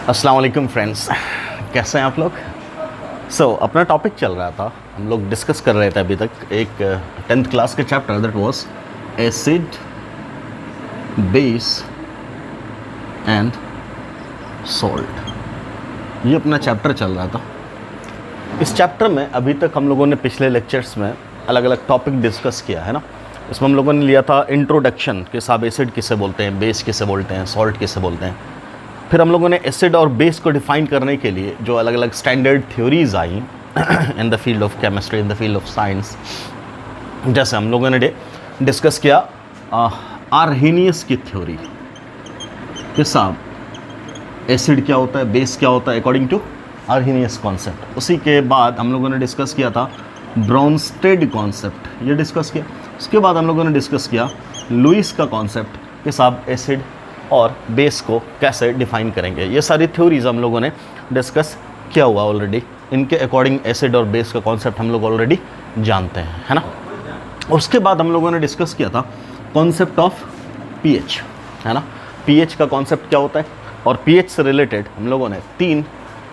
अस्सलाम वालेकुम फ्रेंड्स, कैसे हैं आप लोग। अपना टॉपिक चल रहा था, हम लोग डिस्कस कर रहे थे अभी तक एक 10th क्लास के chapter that was acid base and salt. ये अपना चैप्टर चल रहा था। इस चैप्टर में अभी तक हम लोगों ने पिछले लेक्चर्स में अलग अलग टॉपिक डिस्कस किया है ना। इसमें हम लोगों ने लिया था इंट्रोडक्शन के साथ, एसिड किसे बोलते हैं, बेस किसे बोलते हैं, सॉल्ट किसे बोलते हैं। फिर हम लोगों ने एसिड और बेस को डिफ़ाइन करने के लिए जो अलग अलग standard theories I in the field of chemistry, in the field of science, जैसे हम लोगों ने डिस्कस किया आर्हेनियस की थ्योरी के साथ एसिड क्या होता है, बेस क्या होता है अकॉर्डिंग टू आर्हेनियस कॉन्सेप्ट। उसी के बाद हम लोगों ने डिस्कस किया था ब्रॉन्स्टेड कॉन्सेप्ट, ये डिस्कस किया। उसके बाद हम लोगों ने डिस्कस किया लुईस का कॉन्सेप्ट के साथ एसिड और बेस को कैसे डिफ़ाइन करेंगे। ये सारी थ्योरीज हम लोगों ने डिस्कस किया हुआ ऑलरेडी। इनके अकॉर्डिंग एसिड और बेस का कॉन्सेप्ट हम लोग ऑलरेडी जानते हैं, है ना। उसके बाद हम लोगों ने डिस्कस किया था कॉन्सेप्ट ऑफ पीएच, है ना। पीएच का कॉन्सेप्ट क्या होता है, और पीएच से रिलेटेड हम लोगों ने 3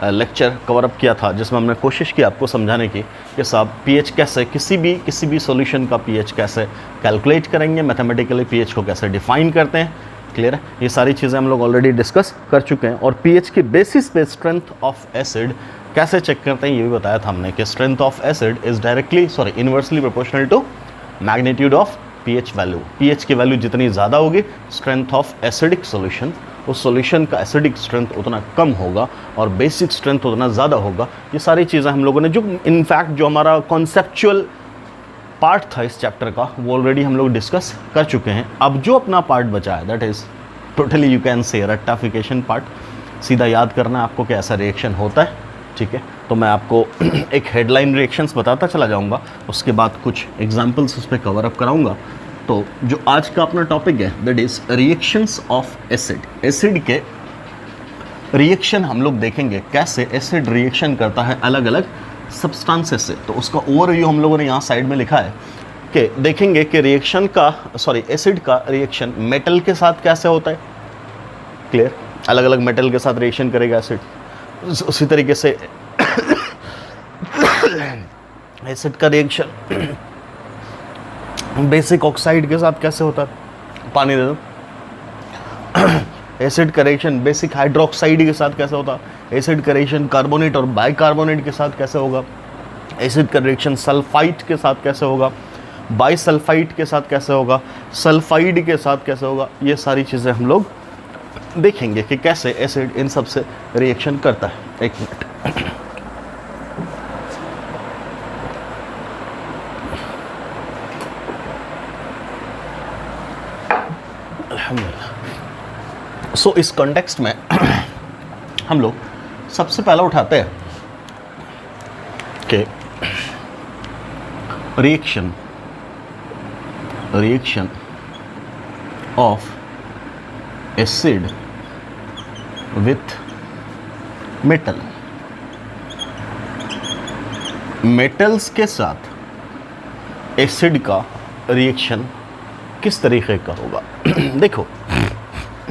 लेक्चर कवर अप किया था, जिसमें हमने कोशिश की आपको समझाने की कि साहब पीएच कैसे, किसी भी सॉल्यूशन का पीएच कैसे कैलकुलेट करेंगे, मैथमेटिकली पीएच को कैसे डिफ़ाइन करते हैं। क्लियर है, ये सारी चीज़ें हम लोग ऑलरेडी डिस्कस कर चुके हैं। और पीएच की बेसिस पे स्ट्रेंथ ऑफ एसिड कैसे चेक करते हैं ये भी बताया था हमने कि strength of acid is inversely proportional to magnitude of pH value. PH की वैल्यू जितनी ज़्यादा होगी, स्ट्रेंथ ऑफ एसिडिक सॉल्यूशन, उस सॉल्यूशन का एसिडिक स्ट्रेंथ उतना कम होगा और बेसिक स्ट्रेंथ उतना ज़्यादा होगा। ये सारी चीज़ें हम लोगों ने जो इनफैक्ट जो हमारा कॉन्सेप्चुअल पार्ट था इस चैप्टर का, वो ऑलरेडी हम लोग डिस्कस कर चुके हैं। अब जो अपना पार्ट बचा है that is totally you can say रट्टाफिकेशन पार्ट, सीधा याद करना है आपको कि ऐसा रिएक्शन होता है। ठीक है, तो मैं आपको एक हेडलाइन रिएक्शंस बताता चला जाऊंगा, उसके बाद कुछ एग्जांपल्स उस पर कवर अप कराऊंगा। तो जो आज का अपना टॉपिक है that is reactions of acid. Acid के रिएक्शन हम लोग देखेंगे, कैसे एसिड रिएक्शन करता है अलग अलग सब्सटेंसेस से। तो उसका ओवरव्यू हम लोगों ने यहाँ साइड में लिखा है कि देखेंगे कि एसिड का रिएक्शन मेटल के साथ कैसे होता है। क्लियर, अलग अलग मेटल के साथ रिएक्शन करेगा एसिड। उसी तरीके से एसिड का रिएक्शन बेसिक ऑक्साइड के साथ कैसे होता है, पानी दे दो। एसिड का रिएक्शन बेसिक हाइड्रोक्साइड के साथ कैसे होता है, एसिड का रिएक्शन कार्बोनेट और बाइकार्बोनेट के साथ कैसे होगा, एसिड का रिएक्शन सल्फाइट के साथ कैसे होगा, बाइसल्फाइट के साथ कैसे होगा, सल्फाइड के साथ कैसे होगा। ये सारी चीज़ें हम लोग देखेंगे कि कैसे एसिड इन सब से रिएक्शन करता है। एक मिनट, इस कॉन्टेक्स्ट में हम लोग सबसे पहला उठाते हैं कि reaction of acid with metal. Metals के साथ एसिड का रिएक्शन किस तरीके का होगा। देखो,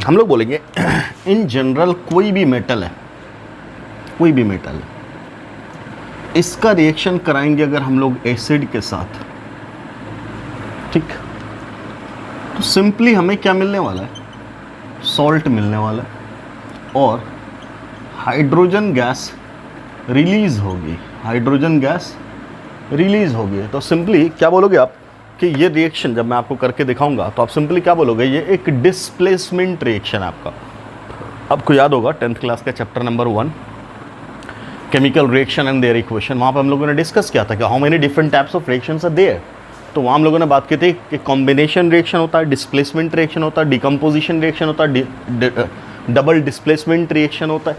हम लोग बोलेंगे इन जनरल कोई भी मेटल है, इसका रिएक्शन कराएंगे अगर हम लोग एसिड के साथ, ठीक, तो सिंपली हमें क्या मिलने वाला है, सॉल्ट मिलने वाला है और हाइड्रोजन गैस रिलीज होगी। तो सिंपली क्या बोलोगे आप कि ये रिएक्शन जब मैं आपको करके दिखाऊंगा तो आप सिंपली क्या बोलोगे, ये एक डिस्प्लेसमेंट रिएक्शन है आपका। आपको याद होगा 10th क्लास का chapter number 1 chemical reaction and their equation, वहाँ पर हम लोगों ने डिस्कस किया था कि how many different types of reactions are there. तो वहाँ हम लोगों ने बात की थी कि कॉम्बिनेशन रिएक्शन होता है, डिस्प्लेसमेंट रिएक्शन होता है, डिकम्पोजिशन रिएक्शन होता है, डबल डिस्प्लेसमेंट रिएक्शन होता है,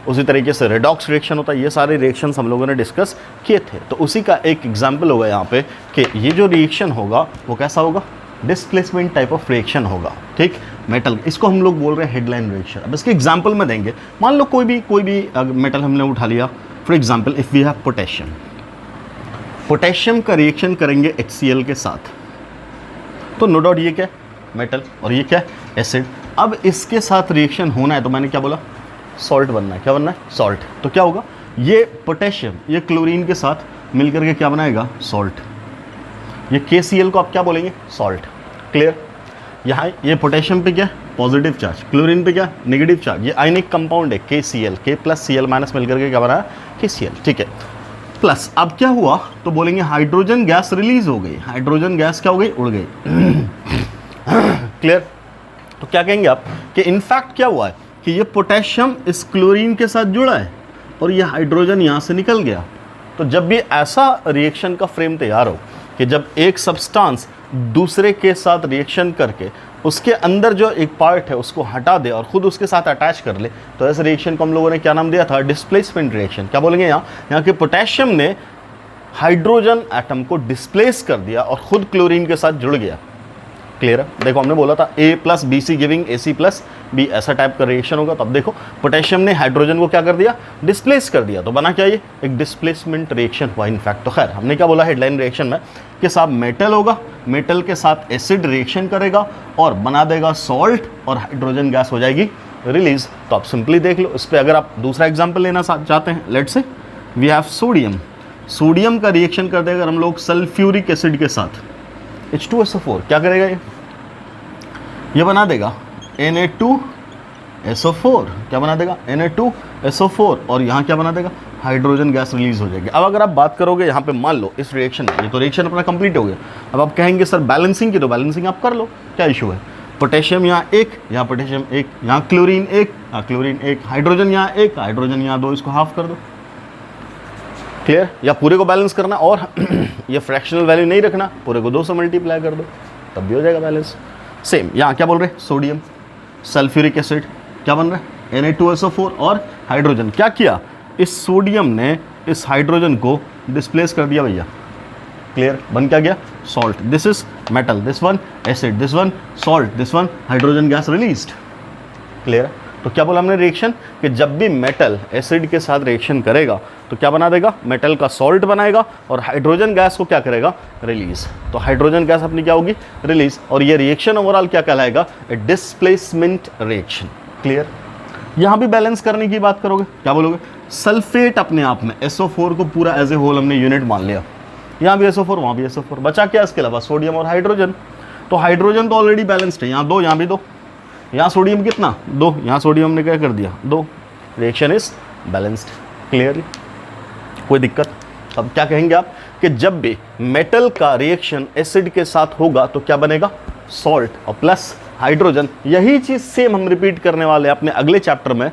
उसी तरीके से रेडॉक्स रिएक्शन होता है। ये सारे रिएक्शंस हम लोगों ने डिस्कस किए थे। तो उसी का एक एग्जांपल होगा यहाँ पे कि ये जो रिएक्शन होगा वो कैसा होगा, डिस्प्लेसमेंट टाइप ऑफ रिएक्शन होगा। ठीक, मेटल, इसको हम लोग बोल रहे हैं हेडलाइन रिएक्शन। अब इसके एग्जांपल में देंगे, मान लो कोई भी मेटल हमने उठा लिया। For example if we have potassium का रिएक्शन करेंगे HCl के साथ, तो नो डाउट ये क्या है, मेटल, और ये क्या है, एसिड। अब इसके साथ रिएक्शन होना है तो मैंने क्या बोला, सॉल्ट बनना है। क्या बनना है? सॉल्ट। तो क्या होगा, ये पोटेशियम ये क्लोरीन के साथ मिलकर के क्या बनाएगा? सॉल्ट। ये KCl को आप क्या बोलेंगे? सॉल्ट। क्लियर? यहाँ ये पोटेशियम पे क्या पॉजिटिव चार्ज, क्लोरीन पे क्या नेगेटिव चार्ज, ये आयनिक कंपाउंड है KCl, K plus Cl minus मिलकर के क्या बना है? KCl। ठीक है, प्लस अब क्या हुआ तो बोलेंगे हाइड्रोजन गैस रिलीज हो गई। हाइड्रोजन गैस क्या हो गई? उड़ गई। क्लियर? तो क्या कहेंगे आप कि इनफैक्ट क्या हुआ है कि ये पोटेशियम इस क्लोरीन के साथ जुड़ा है और ये हाइड्रोजन यहाँ से निकल गया। तो जब भी ऐसा रिएक्शन का फ्रेम तैयार हो कि जब एक सब्सटेंस दूसरे के साथ रिएक्शन करके उसके अंदर जो एक पार्ट है उसको हटा दे और खुद उसके साथ अटैच कर ले, तो ऐसे रिएक्शन को हम लोगों ने क्या नाम दिया था? Displacement reaction. क्या बोलेंगे यहाँ के पोटेशियम ने हाइड्रोजन एटम को डिस्प्लेस कर दिया और खुद क्लोरीन के साथ जुड़ गया। क्लियर है? देखो हमने बोला था A plus BC giving AC plus B, ऐसा टाइप का रिएक्शन होगा। तब देखो पोटेशियम ने हाइड्रोजन को क्या कर दिया? डिस्प्लेस कर दिया। तो बना क्या? ये एक डिस्प्लेसमेंट रिएक्शन हुआ इनफैक्ट। तो खैर हमने क्या बोला हेडलाइन रिएक्शन में कि साहब मेटल होगा, मेटल के साथ एसिड रिएक्शन करेगा और बना देगा सॉल्ट और हाइड्रोजन गैस हो जाएगी रिलीज। तो आप सिंपली देख लो इस पर। अगर आप दूसरा एग्जाम्पल लेना चाहते हैं, लेट से वी हैव सोडियम। सोडियम का रिएक्शन कर देगा हम लोग सल्फ्यूरिक एसिड के साथ, H2SO4। क्या करेगा ये बना देगा Na2SO4। क्या बना देगा? Na2SO4। और यहाँ क्या बना देगा? हाइड्रोजन गैस रिलीज हो जाएगी। अब अगर आप बात करोगे यहाँ पे, मान लो इस रिएक्शन में, ये तो रिएक्शन अपना कंप्लीट हो गया। अब आप कहेंगे सर बैलेंसिंग की, तो बैलेंसिंग आप कर लो, क्या इशू है? पोटेशियम यहाँ एक, यहाँ पोटेशियम एक, यहाँ क्लोरीन एक, क्लोरीन एक, हाइड्रोजन यहाँ एक, हाइड्रोजन यहाँ दो, इसको हाफ कर दो। क्लियर? या पूरे को बैलेंस करना और ये फ्रैक्शनल वैल्यू नहीं रखना, पूरे को 2 से मल्टीप्लाई कर दो, तब भी हो जाएगा बैलेंस। सेम यहाँ क्या बोल रहे हैं? सोडियम सल्फ्यूरिक एसिड क्या बन रहा है? Na2SO4 और हाइड्रोजन। क्या किया? इस सोडियम ने इस हाइड्रोजन को डिस्प्लेस कर दिया भैया। क्लियर? बन क्या गया? Salt. This is metal, this one acid, this one salt, this one hydrogen gas released. Clear? तो क्या बोला हमने रिएक्शन कि जब भी मेटल एसिड के साथ रिएक्शन करेगा तो क्या बना देगा? मेटल का सॉल्ट बनाएगा और हाइड्रोजन गैस को क्या करेगा? रिलीज। तो हाइड्रोजन गैस अपनी क्या होगी? रिलीज। और ये रिएक्शन ओवरऑल क्या कहलाएगा? ए डिस्प्लेसमेंट रिएक्शन। क्लियर? यहाँ भी बैलेंस करने की बात करोगे, क्या बोलोगे? सल्फेट अपने आप में SO4 को पूरा एज ए होल हमने यूनिट मान लिया, यहाँ भी SO4 वहाँ भी SO4, बचा क्या इसके अलावा? सोडियम और हाइड्रोजन। तो हाइड्रोजन तो ऑलरेडी बैलेंस्ड है, यहाँ 2 यहाँ भी 2, यहाँ सोडियम कितना? 2, यहाँ सोडियम ने क्या कर दिया? 2। Reaction is balanced. क्लियरली? कोई दिक्कत? अब क्या कहेंगे आप कि जब भी मेटल का रिएक्शन एसिड के साथ होगा तो क्या बनेगा? सॉल्ट और प्लस हाइड्रोजन। यही चीज़ सेम हम रिपीट करने वाले हैं अपने अगले चैप्टर में,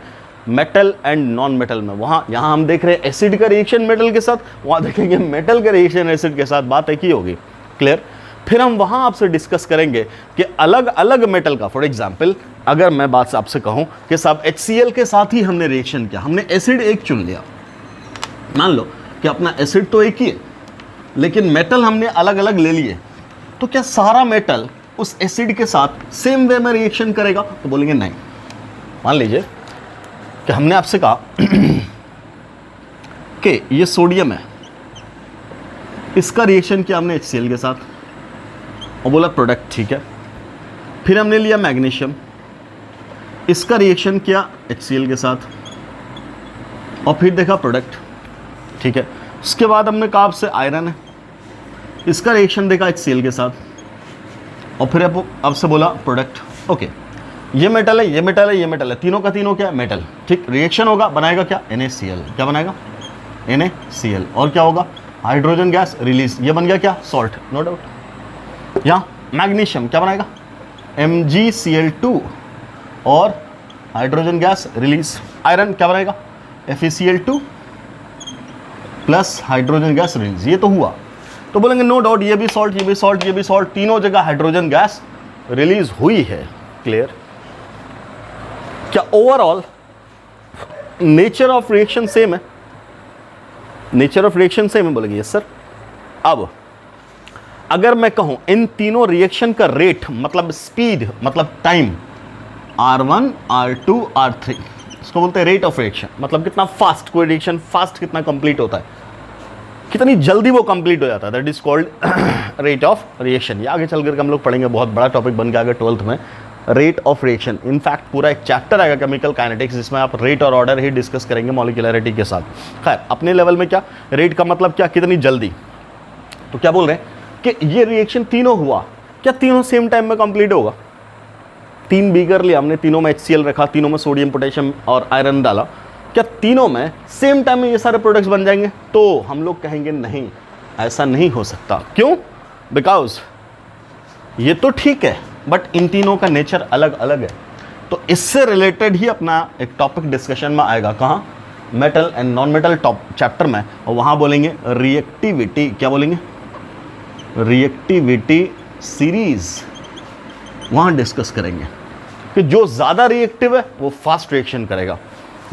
मेटल एंड नॉन मेटल में। वहाँ यहाँ हम देख रहे हैं एसिड का रिएक्शन मेटल के साथ, वहाँ देखेंगे मेटल का रिएक्शन एसिड के साथ। बात एक ही होगी। क्लियर? फिर हम वहाँ आपसे डिस्कस करेंगे कि अलग अलग मेटल का, फॉर एग्जाम्पल अगर मैं बात आपसे कहूँ कि साहब HCl के साथ ही हमने रिएक्शन किया, हमने एसिड एक चुन लिया, मान लो कि अपना एसिड तो एक ही है लेकिन मेटल हमने अलग अलग ले लिए, तो क्या सारा मेटल उस एसिड के साथ सेम वे में रिएक्शन करेगा? तो बोलेंगे नहीं। मान लीजिए कि हमने आपसे कहा कि ये सोडियम है, इसका रिएक्शन किया हमने HCl के साथ और बोला प्रोडक्ट ठीक है। फिर हमने लिया मैग्नीशियम, इसका रिएक्शन किया HCl के साथ और फिर देखा प्रोडक्ट ठीक है। उसके बाद हमने कहा आपसे आयरन है, इसका रिएक्शन देखा HCl के साथ और फिर आपसे बोला प्रोडक्ट ओके। ये मेटल है, ये मेटल है, ये मेटल है, तीनों का तीनों क्या? मेटल। ठीक, रिएक्शन होगा, बनाएगा क्या? NaCl। क्या बनाएगा? NaCl। और क्या होगा? Hydrogen gas release. ये बन गया क्या? Salt, no doubt. यहाँ मैग्नीशियम क्या बनाएगा? MgCl2 और हाइड्रोजन गैस रिलीज। आयरन क्या बनाएगा? FeCl2 plus hydrogen gas release. ये तो हुआ। तो बोलेंगे नो डाउट ये भी सॉल्ट, ये भी सॉल्ट, ये भी सॉल्ट, तीनों जगह हाइड्रोजन गैस रिलीज हुई है। क्लियर? क्या overall nature of reaction same है? नेचर ऑफ रिएक्शन सेम है? बोलेंगे यस सर। अब अगर मैं कहूं इन तीनों रिएक्शन का रेट मतलब स्पीड मतलब टाइम R1 R2 R3, इसको बोलते हैं रेट ऑफ रिएक्शन। मतलब कितना फास्ट कोई रिएक्शन फास्ट कितना कंप्लीट होता है, कितनी जल्दी वो कंप्लीट हो जाता है, that is called rate of reaction. ये आगे चल करके हम लोग पढ़ेंगे, बहुत बड़ा टॉपिक बन के आगे 12th में रेट ऑफ रिएक्शन। इनफैक्ट पूरा एक चैप्टर आएगा केमिकल काइनेटिक्स जिसमें आप रेट और ऑर्डर ही डिस्कस करेंगे मॉलिक्यूलरिटी के साथ। खैर अपने लेवल में क्या रेट का मतलब क्या, कितनी जल्दी। तो क्या बोल रहे हैं कि ये रिएक्शन तीनों हुआ, क्या तीनों सेम टाइम में कंप्लीट होगा। 3 बीकर लिया हमने, तीनों में HCl रखा, तीनों में सोडियम पोटेशियम और आयरन डाला, क्या तीनों में सेम टाइम में ये सारे प्रोडक्ट्स बन जाएंगे? तो हम लोग कहेंगे नहीं, ऐसा नहीं हो सकता। क्यों? बिकॉज ये तो ठीक है बट इन तीनों का नेचर अलग अलग है। तो इससे रिलेटेड ही अपना एक टॉपिक डिस्कशन में आएगा, कहाँ? Metal and non metal chapter में, और वहाँ बोलेंगे रिएक्टिविटी। क्या बोलेंगे? रिएक्टिविटी सीरीज वहाँ डिस्कस करेंगे कि जो ज़्यादा रिएक्टिव है वो फास्ट रिएक्शन करेगा,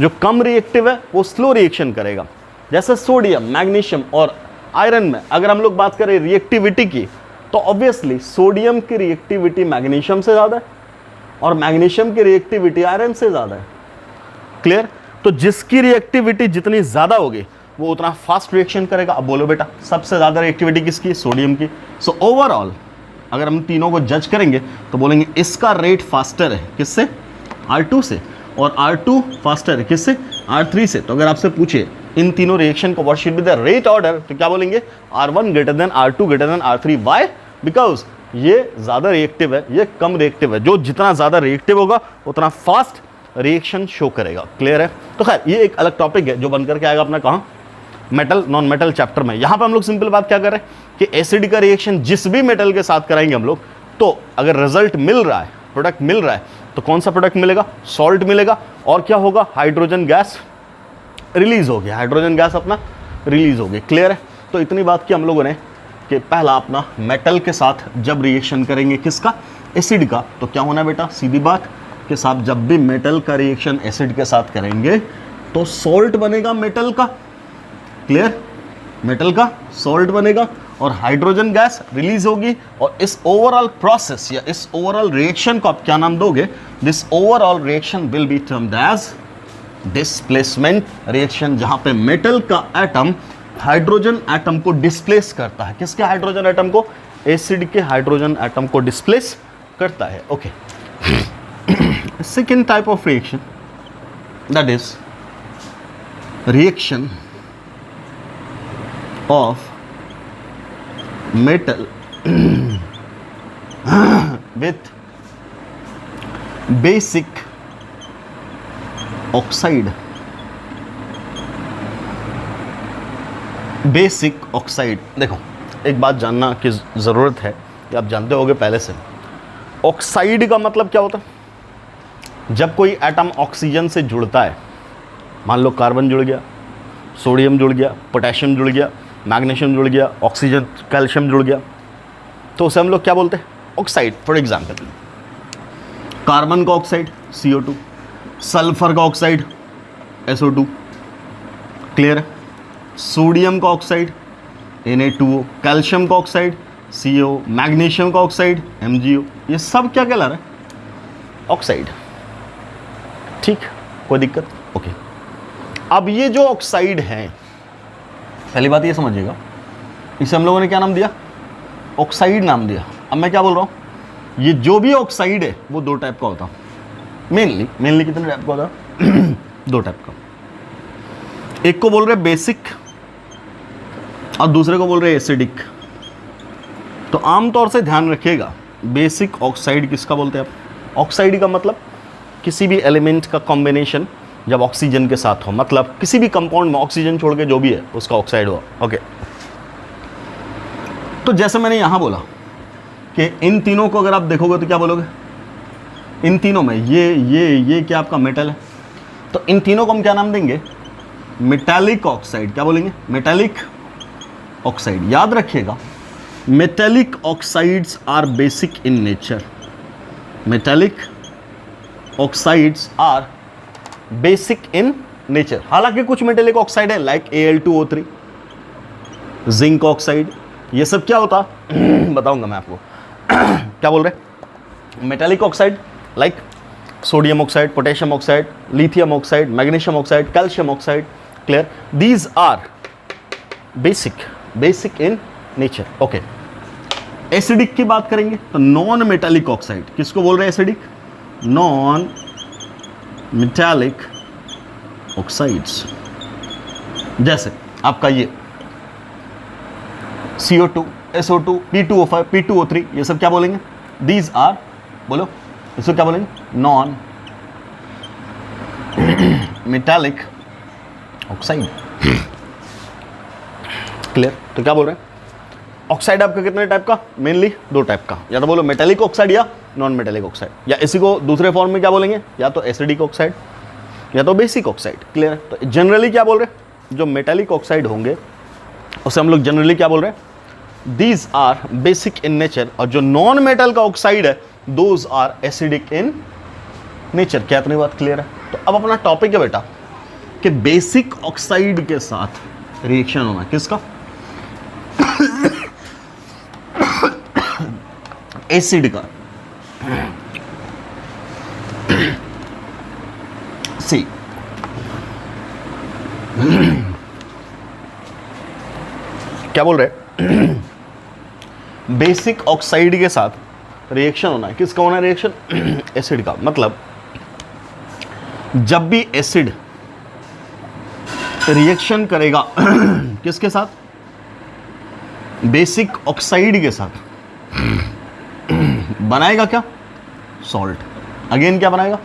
जो कम रिएक्टिव है वो स्लो रिएक्शन करेगा। जैसे सोडियम, मैग्नीशियम और आयरन में अगर हम लोग बात करें रिएक्टिविटी की, तो ऑब्वियसली सोडियम की रिएक्टिविटी मैग्नीशियम से ज़्यादा है और मैग्नीशियम की रिएक्टिविटी आयरन से ज़्यादा है। क्लियर? तो जिसकी रिएक्टिविटी जितनी ज़्यादा होगी वो उतना फास्ट रिएक्शन करेगा। अब बोलो बेटा सबसे ज़्यादा रिएक्टिविटी किसकी? सोडियम की। सो ओवरऑल अगर हम तीनों को जज करेंगे तो बोलेंगे इसका रेट फास्टर है, किससे? R2 से, और R2 फास्टर है किससे? R3 से। तो अगर आपसे पूछे इन तीनों रिएक्शन को what should be the rate order, तो क्या बोलेंगे? R1 greater than R2 greater than R3। Why? Because ये ज़्यादा रिएक्टिव है, ये कम रिएक्टिव है। जो जितना ज़्यादा रिएक्टिव होगा उतना फास्ट रिएक्शन शो करेगा। क्लियर है? तो खैर ये एक अलग टॉपिक है जो बनकर के आएगा अपना कहाँ? मेटल नॉन मेटल चैप्टर में। यहाँ पे हम लोग सिंपल बात क्या कर रहे हैं कि एसिड का रिएक्शन जिस भी मेटल के साथ कराएंगे हम लोग, तो अगर रिजल्ट मिल रहा है, प्रोडक्ट मिल रहा है, तो कौन सा प्रोडक्ट मिलेगा? सॉल्ट मिलेगा। और क्या होगा? हाइड्रोजन गैस रिलीज होगी, हाइड्रोजन गैस अपना रिलीज होगी। क्लियर है? तो इतनी बात की हम लोगों ने कि पहला अपना मेटल के साथ जब रिएक्शन करेंगे किसका? एसिड का, तो क्या होना बेटा? सीधी बात कि साहब जब भी मेटल का रिएक्शन एसिड के साथ करेंगे तो सॉल्ट बनेगा मेटल का। क्लियर? मेटल का सॉल्ट बनेगा और हाइड्रोजन गैस रिलीज होगी, और इस ओवरऑल प्रोसेस या इस ओवरऑल रिएक्शन को आप क्या नाम दोगे? This overall reaction will be termed as displacement reaction, जहां पे मेटल का एटम हाइड्रोजन एटम को डिस्प्लेस करता है। किसके हाइड्रोजन एटम को? एसिड के हाइड्रोजन एटम को डिस्प्लेस करता है। Okay, second type of reaction, that is reaction of metal with basic oxide। Basic oxide, देखो एक बात जानना की ज़रूरत है कि आप जानते होगे पहले से, ऑक्साइड का मतलब क्या होता है? जब कोई एटम ऑक्सीजन से जुड़ता है, मान लो कार्बन जुड़ गया, सोडियम जुड़ गया, पोटेशियम जुड़ गया, मैग्नीशियम जुड़ गया, ऑक्सीजन कैल्शियम जुड़ गया, तो उसे हम लोग क्या बोलते हैं? ऑक्साइड। फॉर एग्जांपल कार्बन का ऑक्साइड CO2, सल्फर का ऑक्साइड SO2। क्लियर है? सोडियम का ऑक्साइड Na2O, कैल्शियम का ऑक्साइड CO, मैग्नीशियम का ऑक्साइड MgO। ये सब क्या कहला रहा है? ऑक्साइड। ठीक, कोई दिक्कत? ओके। अब ये जो ऑक्साइड है, पहली बात ये समझिएगा, इसे हम लोगों ने क्या नाम दिया? ऑक्साइड नाम दिया। अब मैं क्या बोल रहा हूँ, ये जो भी ऑक्साइड है वो 2 टाइप का होता है मेनली कितने टाइप का होता है? 2 टाइप का। एक को बोल रहे बेसिक और दूसरे को बोल रहे एसिडिक। तो आमतौर से ध्यान रखिएगा, बेसिक ऑक्साइड किसका बोलते हैं आप? ऑक्साइड का मतलब किसी भी एलिमेंट का कॉम्बिनेशन जब ऑक्सीजन के साथ हो, मतलब किसी भी कंपाउंड में ऑक्सीजन छोड़ के जो भी है उसका ऑक्साइड हुआ। ओके, तो जैसे मैंने यहां बोला कि इन तीनों को अगर आप देखोगे तो क्या बोलोगे? इन तीनों में ये क्या आपका मेटल है, तो इन तीनों को हम क्या नाम देंगे? Metallic oxide. क्या बोलेंगे? Metallic oxide. याद रखिएगा, metallic oxides are basic in nature. Metallic oxides are basic in nature. हालांकि कुछ मेटेलिक ऑक्साइड है लाइक Al2O3, जिंक ऑक्साइड, ये सब क्या होता बताऊंगा मैं आपको। क्या बोल रहे? Metallic oxide like sodium oxide, potassium oxide, lithium oxide, magnesium oxide, calcium oxide. Clear? These are basic in nature. Okay, acidic की बात करेंगे तो नॉन मेटालिक ऑक्साइड किसको बोल रहे हैं? एसिडिक। Non metallic oxides. जैसे आपका ये CO2, SO2, P2O5, P2O3, ये सब क्या बोलेंगे? दीज आर, बोलो इसको क्या बोलेंगे? Non metallic oxide. क्लियर? तो क्या बोल रहे हैं? ऑक्साइड आपका कितने टाइप का? मेनली दो टाइप का, या तो बोलो मेटालिक ऑक्साइड या नॉन मेटालिक ऑक्साइड, या इसी को दूसरे फॉर्म में क्या बोलेंगे? या तो एसिडिक ऑक्साइड या तो बेसिक ऑक्साइड। क्लियर है? तो जनरली क्या बोल रहे हैं? जो मेटालिक ऑक्साइड होंगे उसे हम लोग जनरली क्या बोल रहे हैं? These are basic in nature. और जो नॉन मेटल का ऑक्साइड है those are acidic in nature. क्या इतनी बात क्लियर है? तो अब अपना टॉपिक है बेटा कि बेसिक ऑक्साइड के साथ रिएक्शन होना किसका? एसिड का। सी क्या बोल रहे? बेसिक ऑक्साइड के साथ रिएक्शन होना है किसका? होना है रिएक्शन? एसिड का। मतलब जब भी एसिड रिएक्शन करेगा किसके साथ? बेसिक ऑक्साइड के साथ, बनाएगा क्या? सॉल्ट। अगेन क्या बनाएगा?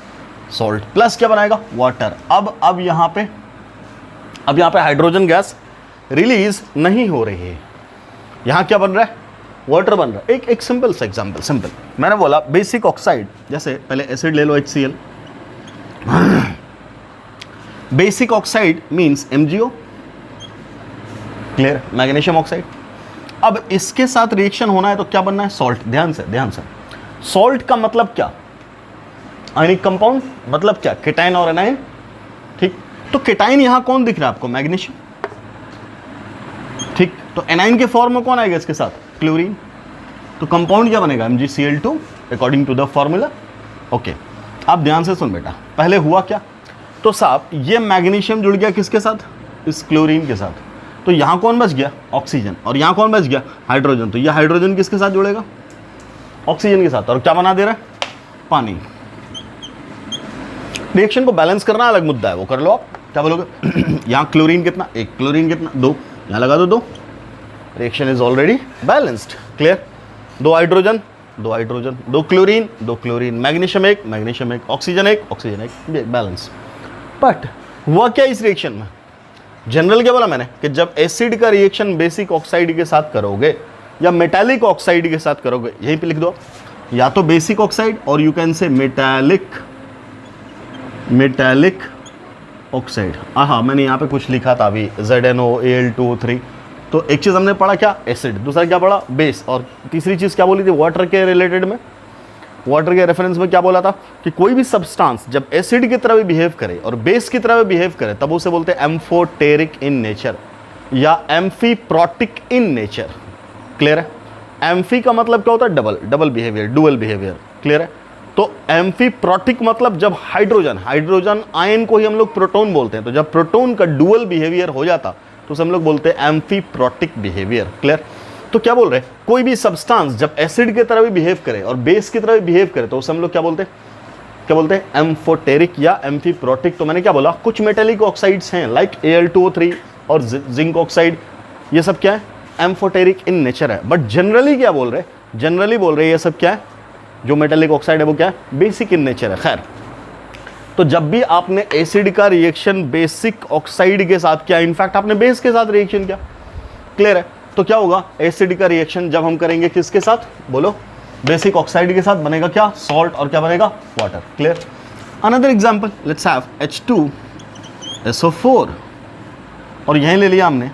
सॉल्ट प्लस क्या बनाएगा? वाटर। अब यहां पे हाइड्रोजन गैस रिलीज नहीं हो रही है, यहां क्या बन रहा है? वाटर बन रहा है। एक सिंपल सा एग्जांपल, सिंपल मैंने बोला बेसिक ऑक्साइड, जैसे पहले एसिड ले लो HCl। Basic oxide means MgO। Clear? Magnesium oxide. अब इसके साथ रिएक्शन होना है तो क्या बनना है? सॉल्ट। ध्यान से सॉल्ट का मतलब क्या? Ionic compound. मतलब क्या? केटाइन और एनाइन। ठीक, तो केटाइन यहां कौन दिख रहा है आपको? मैग्नीशियम। ठीक, तो एनाइन के फॉर्म में कौन आएगा इसके साथ? क्लोरीन। तो कंपाउंड क्या बनेगा? MgCl2 according to the formula. Okay, आप ध्यान से सुन बेटा, पहले हुआ क्या? तो साहब ये मैग्नीशियम जुड़ गया किसके साथ? इस क्लोरीन के साथ। तो यहां कौन बच गया? ऑक्सीजन। और यहां कौन बच गया? हाइड्रोजन। तो यह हाइड्रोजन किसके साथ जुड़ेगा? ऑक्सीजन के साथ। और क्या बना दे रहा है? पानी। रिएक्शन को बैलेंस करना अलग मुद्दा है, वो कर लो आप। क्या बोलोगे? यहां क्लोरीन कितना? 1। क्लोरीन कितना? 2। यहां लगा दो 2। Reaction is already balanced. Clear? 2 hydrogen, 2 hydrogen, 2 chlorine, 2 chlorine, magnesium 1, magnesium 1, oxygen 1, oxygen 1, balance. But हुआ क्या इस रिएक्शन में? जनरल क्या बोला मैंने कि जब एसिड का रिएक्शन बेसिक ऑक्साइड के साथ करोगे या मेटालिक ऑक्साइड के साथ करोगे, यहीं पे लिख दो, या तो बेसिक ऑक्साइड और यू कैन से मेटालिक ऑक्साइड। हाँ, मैंने यहाँ पे कुछ लिखा था अभी, ZnOAl2O3। तो एक चीज़ हमने पढ़ा क्या? एसिड। दूसरा क्या पढ़ा? बेस। और तीसरी चीज़ क्या बोली थी? वाटर के रिलेटेड में, वाटर के रेफरेंस में क्या बोला था कि कोई भी सब्सटेंस जब एसिड की तरह भी बिहेव करे और बेस की तरह भी बिहेव करे तब उसे बोलते हैं एम्फोटेरिक इन नेचर या एम्फीप्रोटिक इन नेचर। क्लियर है? एम्फी का मतलब क्या होता है? Double behaviour, dual behaviour. Clear है? तो एम्फीप्रोटिक मतलब जब हाइड्रोजन आयन को ही हम लोग प्रोटॉन बोलते हैं, तो जब प्रोटॉन का डुअल बिहेवियर हो जाता तो उसे हम लोग बोलते हैं एम्फीप्रोटिक बिहेवियर। क्लियर? तो क्या बोल रहे हैं? कोई भी सब्सटेंस जब एसिड की तरह भी बिहेव करे और बेस की तरह भी बिहेव करे तो उसे हम लोग क्या बोलते हैं? क्या बोलते हैं? एम्फोटेरिक या एम्फीप्रोटिक। तो मैंने क्या बोला? कुछ मेटालिक ऑक्साइड्स हैं लाइक Al2O3 और जिंक ऑक्साइड, ये सब क्या है? एम्फोटेरिक इन नेचर है। बट जनरली क्या बोल रहे हैं? जनरली बोल रहे हैं ये सब क्या है? जो मेटालिक ऑक्साइड है वो क्या है? बेसिक इन नेचर है। खैर, तो जब भी आपने एसिड का रिएक्शन बेसिक ऑक्साइड के साथ किया, इनफैक्ट आपने बेस के साथ रिएक्शन किया, क्लियर है, तो क्या होगा? एसिड का रिएक्शन जब हम करेंगे किसके साथ? बोलो, बेसिक ऑक्साइड के साथ, बनेगा क्या? सॉल्ट। और क्या बनेगा? Water. Clear? Another example, let's have H2SO4 और यहीं ले लिया हमने,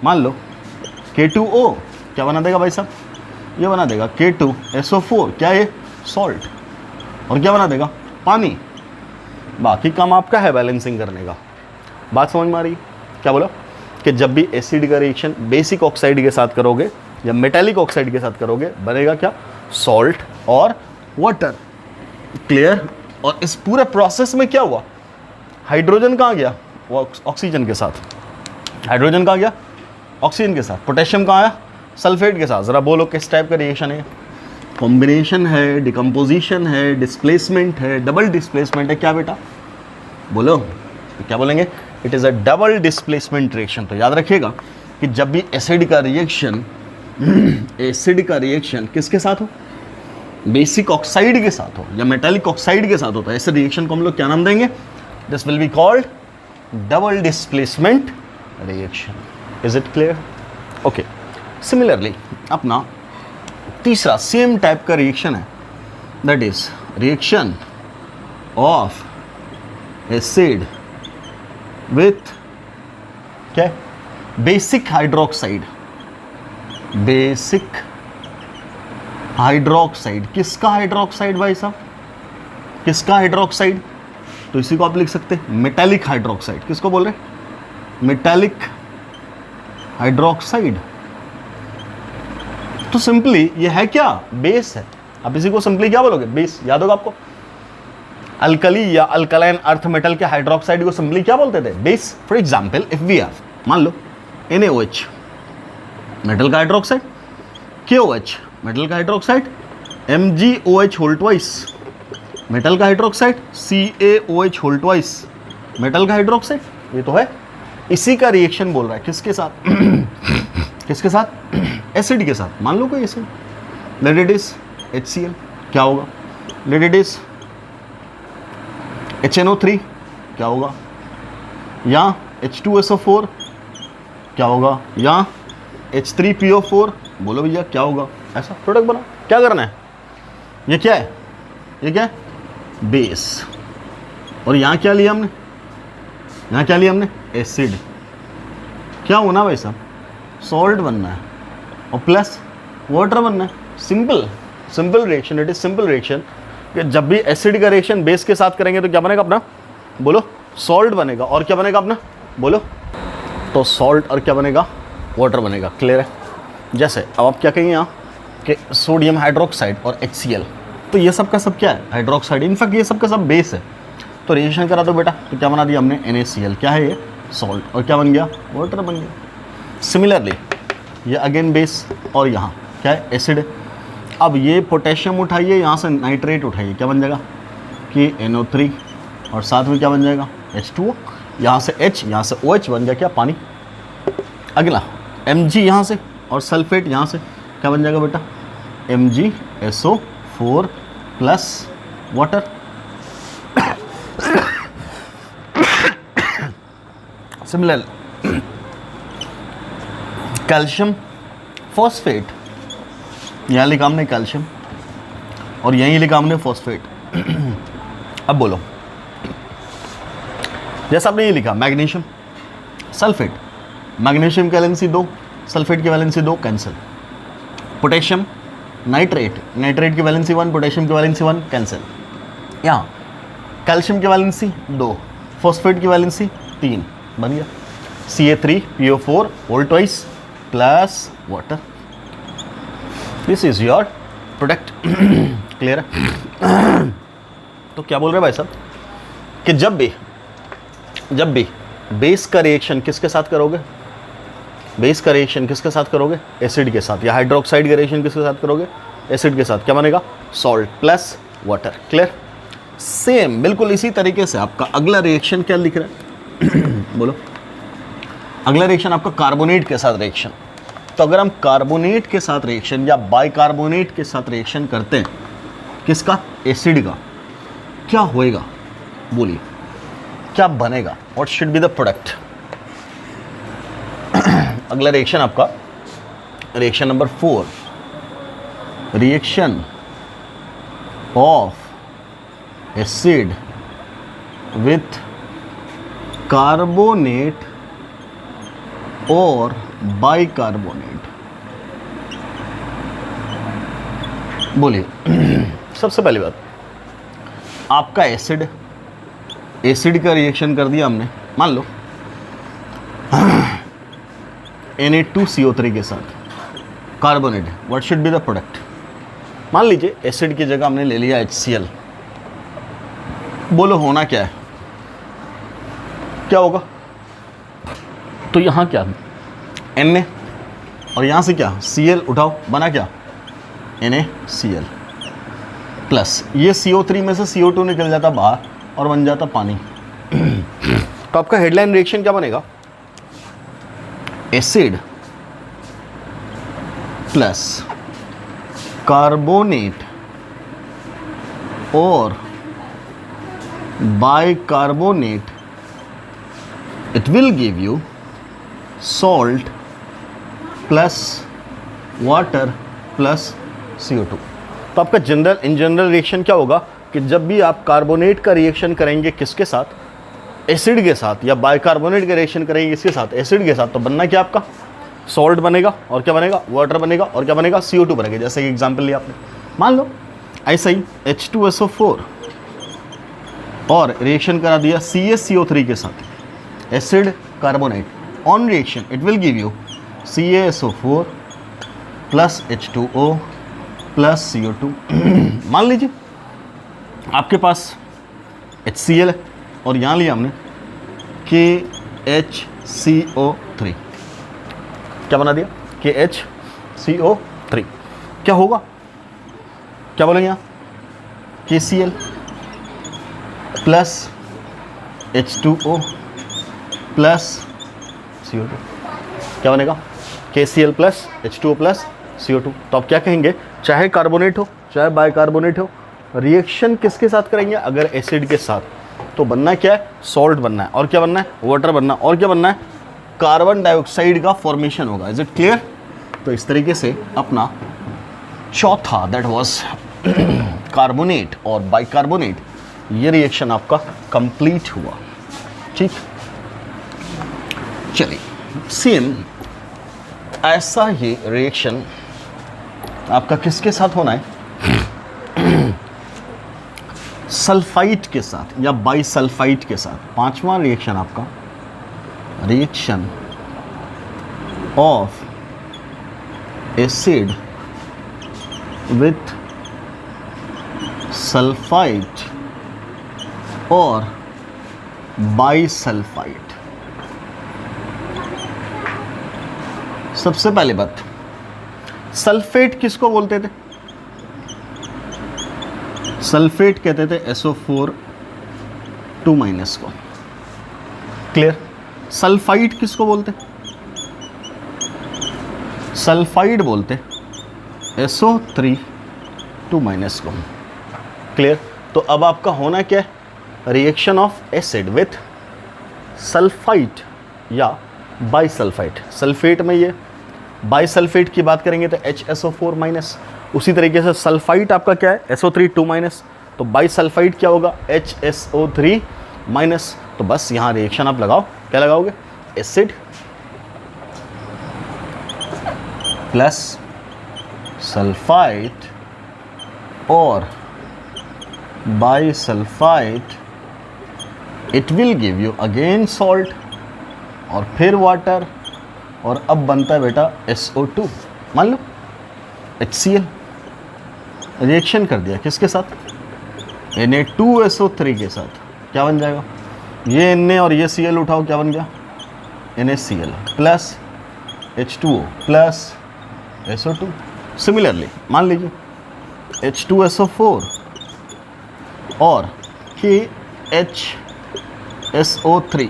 मान लो K2O, क्या बना देगा भाई साहब? ये बना देगा K2SO4, क्या है? सॉल्ट। और क्या बना देगा? पानी। बाकी काम आपका है बैलेंसिंग करने का। बात समझ में आ रही? क्या बोला कि जब भी एसिड का रिएक्शन बेसिक ऑक्साइड के साथ करोगे या मेटालिक ऑक्साइड के साथ करोगे, बनेगा क्या? सॉल्ट और वाटर। क्लियर? और इस पूरे प्रोसेस में क्या हुआ? हाइड्रोजन कहाँ गया? वो ऑक्सीजन के साथ। हाइड्रोजन कहाँ गया? ऑक्सीजन के साथ। पोटेशियम कहाँ आया? सल्फेट के साथ। ज़रा बोलो किस टाइप का रिएक्शन है? कॉम्बिनेशन है, डिकम्पोजिशन है, डिस्प्लेसमेंट है, डबल डिस्प्लेसमेंट है, क्या बेटा बोलो, तो क्या बोलेंगे, it is a double displacement reaction. तो याद रखिएगा कि जब भी एसिड का रिएक्शन किसके साथ हो, बेसिक ऑक्साइड के साथ हो या मेटालिक ऑक्साइड के साथ होता है, ऐसे रिएक्शन को हम लोग क्या नाम देंगे, this will be called double displacement reaction. Is it clear? Okay, similarly अपना तीसरा सेम टाइप का रिएक्शन है, that is reaction of acid with क्या, बेसिक हाइड्रोक्साइड। बेसिक हाइड्रोक्साइड, किसका हाइड्रोक्साइड भाई साहब, किसका हाइड्रोक्साइड, तो इसी को आप लिख सकते हैं मेटालिक हाइड्रोक्साइड। किसको बोल रहे हैं, मेटालिक हाइड्रोक्साइड। तो सिंपली ये है क्या, बेस है। आप इसी को सिंपली क्या बोलोगे, बेस। याद होगा आपको, अल्कली या अल्कलाइन अर्थ मेटल के हाइड्रोक्साइड को सिंपली क्या बोलते थे, base. For example if we have, मान लो NaOH मेटल का हाइड्रोक्साइड, KOH मेटल का hydroxide, MgOH whole twice metal का hydroxide, CaOH whole twice metal का हाइड्रोक्साइड। ये तो है, इसी का रिएक्शन बोल रहा है, किसके साथ किसके साथ, एसिड के साथ। मान लो कोई acid, let it is HCl, क्या होगा, लेट इट इज HNO3, क्या होगा, या H2SO4, क्या होगा, या H3PO4, बोलो भैया क्या होगा, ऐसा प्रोडक्ट बना। क्या करना है, ये क्या है, ये क्या है, बेस। और यहाँ क्या लिया हमने, यहाँ क्या लिया हमने, एसिड। क्या होना भाई साहब, सॉल्ट बनना है और प्लस वाटर बनना है। Simple simple reaction, it is simple reaction कि जब भी एसिड का रिएक्शन बेस के साथ करेंगे तो क्या बनेगा अपना, बोलो, सॉल्ट बनेगा। और क्या बनेगा अपना, बोलो, तो सॉल्ट और क्या बनेगा, वाटर बनेगा। क्लियर है? जैसे अब आप क्या कहेंगे यहाँ कि सोडियम हाइड्रोक्साइड और HCl, तो ये सब का सब क्या है, हाइड्रोक्साइड। इनफैक्ट ये सब का सब बेस है। तो रिएक्शन करा दो बेटा, तो क्या बना दिया हमने, NaCl, क्या है ये, सॉल्ट, और क्या बन गया, वाटर बन गया। सिमिलरली ये अगेन बेस, और यहाँ क्या है, एसिड है। अब ये पोटेशियम उठाइए, यहाँ से नाइट्रेट उठाइए, क्या बन जाएगा कि NO3, और साथ में क्या बन जाएगा, H2O, यहाँ से H, यहाँ से OH बन गया क्या, पानी। अगला Mg यहाँ से, और सल्फेट यहाँ से, क्या बन जाएगा बेटा, MgSO4 plus water. Similar calcium phosphate, यहाँ लिखा हमने कैल्शियम और यहीं लिखा हमने फॉस्फेट। अब बोलो, जैसा आपने ये लिखा मैग्नीशियम सल्फेट, मैग्नीशियम की वैलेंसी 2, सल्फेट की valency 2, cancel. Potassium nitrate, nitrate की वैलेंसी 1, पोटेशियम की वैलेंसी 1, कैंसिल। यहाँ कैल्शियम की वैलेंसी 2, फॉस्फेट की वैलेंसी 3, बन गया Ca3PO4 whole twice plus water. This is your product. Clear है? तो क्या बोल रहे हैं भाई साहब कि जब भी बेस का रिएक्शन किसके साथ करोगे, बेस का रिएक्शन किसके साथ करोगे, एसिड के साथ, या हाइड्रोक्साइड का रिएक्शन किसके साथ करोगे, एसिड के साथ, क्या बनेगा, salt plus water. Clear? Same बिल्कुल इसी तरीके से आपका अगला रिएक्शन क्या लिख रहा है बोलो, अगला रिएक्शन आपका कार्बोनेट के साथ रिएक्शन। तो अगर हम कार्बोनेट के साथ रिएक्शन या बाइकार्बोनेट के साथ रिएक्शन करते हैं, किसका, एसिड का, क्या होएगा, बोलिए क्या बनेगा, what should be the product. अगला रिएक्शन आपका reaction number 4, reaction of acid with carbonate और बाइकार्बोनेट। बोलिए सबसे पहली बात, आपका एसिड का रिएक्शन कर दिया हमने, मान लो Na2CO3 के साथ carbonate, what should be the product. मान लीजिए एसिड की जगह हमने ले लिया HCl, बोलो होना क्या है, क्या होगा, तो यहाँ क्या Na और यहाँ से क्या Cl उठाओ, बना क्या NaCl। प्लस ये CO3 में से CO2 निकल जाता बाहर और बन जाता पानी। तो आपका हेडलाइन रिएक्शन क्या बनेगा? एसिड प्लस कार्बोनेट और bicarbonate, it will give you salt plus water plus CO2। तो आपका इन जनरल रिएक्शन क्या होगा कि जब भी आप कार्बोनेट का रिएक्शन करेंगे किसके साथ? एसिड के साथ, या बाइकार्बोनेट का रिएक्शन करेंगे किसके साथ? एसिड के साथ, तो बनना क्या आपका? सॉल्ट बनेगा, और क्या बनेगा? वाटर बनेगा, और क्या बनेगा? CO2 बनेगा। जैसे कि एग्जाम्पल लिया आपने, मान लो ऐसा ही H2SO4 और रिएक्शन करा दिया CaCO3 के साथ, acid carbonate. On reaction it will give you CaSO4 plus H2O plus CO2। मान लीजिए आपके पास HCl है और यहाँ लिया हमने KHCO3। क्या बना दिया? KHCO3। क्या होगा? क्या बोलेंगे यहाँ? KCl plus H2O plus CO2। क्या बनेगा? KCl plus H2O plus CO2। तो आप क्या कहेंगे? चाहे कार्बोनेट हो चाहे बाइकार्बोनेट हो, रिएक्शन किसके साथ करेंगे? अगर एसिड के साथ, तो बनना क्या है? सॉल्ट बनना है, और क्या बनना है? वाटर बनना है, और क्या बनना है? कार्बन डाइऑक्साइड का फॉर्मेशन होगा। Is it clear? तो इस तरीके से अपना चौथा, दैट वाज कार्बोनेट और बाइकार्बोनेट, ये रिएक्शन आपका कंप्लीट हुआ। ठीक, चलिए सेम ऐसा ही रिएक्शन आपका किसके साथ होना है? सल्फाइट के साथ या बाइसल्फाइट के साथ। पांचवा रिएक्शन आपका reaction of acid with sulphite और बाइसल्फाइट। सबसे पहले बात, सल्फेट किसको बोलते थे? सल्फेट कहते थे SO4 2 माइनस को। क्लियर? सल्फाइड किसको बोलते? सल्फाइड बोलते SO3 2 माइनस को। क्लियर? तो अब आपका होना क्या है? Reaction of acid with sulphite या बाइसल्फाइट। सल्फेट में ये, बाइसल्फेट की बात करेंगे तो HSO4 माइनस। उसी तरीके से सल्फाइट आपका क्या है? SO3 2 minus. तो बाइसल्फाइट क्या होगा? HSO3 minus. तो बस यहाँ रिएक्शन आप लगाओ, क्या लगाओगे? एसिड प्लस सल्फाइट और bisulphite, it will give you again salt और फिर वाटर, और अब बनता है बेटा SO2। मान लो HCl रिएक्शन कर दिया किसके साथ? Na2SO3 के साथ। क्या बन जाएगा? ये Na और ये Cl उठाओ, क्या बन गया? NaCl plus H2O plus SO2। Similarly मान लीजिए H2SO4 और KHSO3।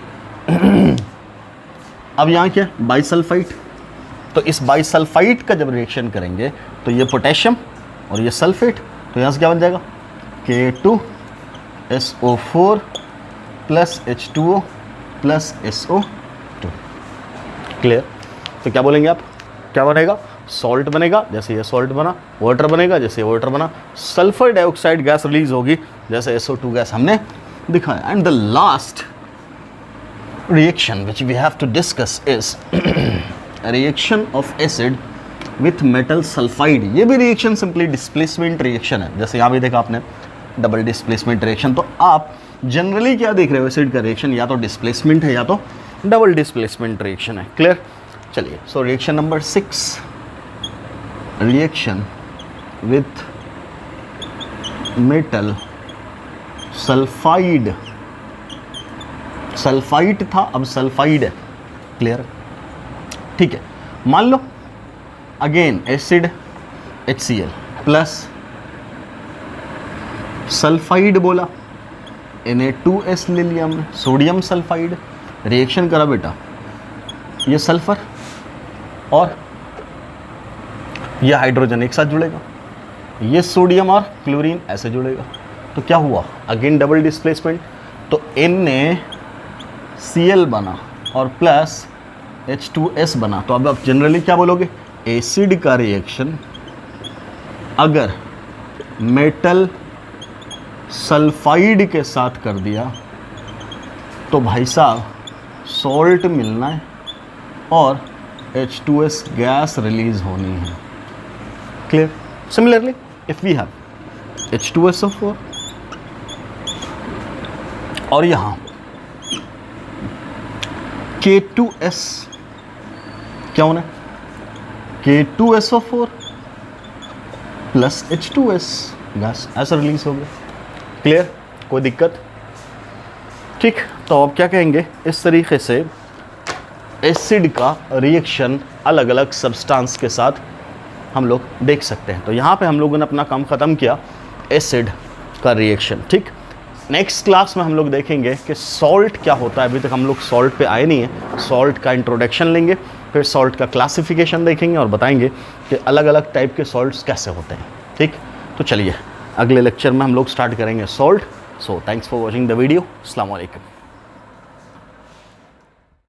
अब यहाँ क्या? बाइसल्फाइट। तो इस बाइसल्फाइट का जब रिएक्शन करेंगे तो ये पोटेशियम और ये सल्फेट, तो यहाँ से क्या बन जाएगा? K2SO4 plus H2O plus SO2। Clear? तो क्या बोलेंगे आप? क्या बनेगा? सॉल्ट बनेगा, जैसे ये सॉल्ट बना। वाटर बनेगा, जैसे ये वाटर बना। सल्फर डाइऑक्साइड गैस रिलीज होगी, जैसे SO2 गैस हमने दिखाया। And the last reaction which we have to discuss is reaction of acid with metal sulfide। ये भी रिएक्शन सिंपली डिस्प्लेसमेंट रिएक्शन है। जैसे यहाँ भी देखा आपने डबल डिस्प्लेसमेंट रिएक्शन। तो आप जनरली क्या देख रहे हो? एसिड का रिएक्शन या तो डिस्प्लेसमेंट है या तो डबल डिस्प्लेसमेंट रिएक्शन है। क्लियर? चलिए, so reaction number 6, reaction with metal sulphide. Sulphite था, अब सल्फाइड है। क्लियर? ठीक है। मान लो again acid HCl plus sulphide बोला, Na2S ले लिया हमने, सोडियम सल्फाइड, रिएक्शन करा बेटा, ये सल्फर और ये हाइड्रोजन एक साथ जुड़ेगा, ये सोडियम और क्लोरीन ऐसे जुड़ेगा, तो क्या हुआ, अगेन डबल डिस्प्लेसमेंट, तो NaCl बना और प्लस H2S बना। तो अब आप जनरली क्या बोलोगे, एसिड का रिएक्शन अगर मेटल सल्फाइड के साथ कर दिया तो भाई साहब सॉल्ट मिलना है और H2S गैस रिलीज होनी है। Clear? Similarly if we have H2SO4 और यहाँ K2S क्या होना है, K2SO4 प्लस H2S गैस ऐसा रिलीज हो गया। क्लियर? कोई दिक्कत? ठीक, तो अब क्या कहेंगे, इस तरीके से एसिड का रिएक्शन अलग अलग सब्सटेंस के साथ हम लोग देख सकते हैं। तो यहाँ पे हम लोगों ने अपना काम ख़त्म किया एसिड का रिएक्शन। ठीक, नेक्स्ट क्लास में हम लोग देखेंगे कि सॉल्ट क्या होता है। अभी तक हम लोग सॉल्ट पे आए नहीं हैं, सॉल्ट का इंट्रोडक्शन लेंगे, फिर सॉल्ट का क्लासिफिकेशन देखेंगे और बताएंगे कि अलग अलग टाइप के सॉल्ट्स कैसे होते हैं। ठीक, तो चलिए अगले लेक्चर में हम लोग स्टार्ट करेंगे salt. So thanks for watching the video. अस्सलाम वालेकुम।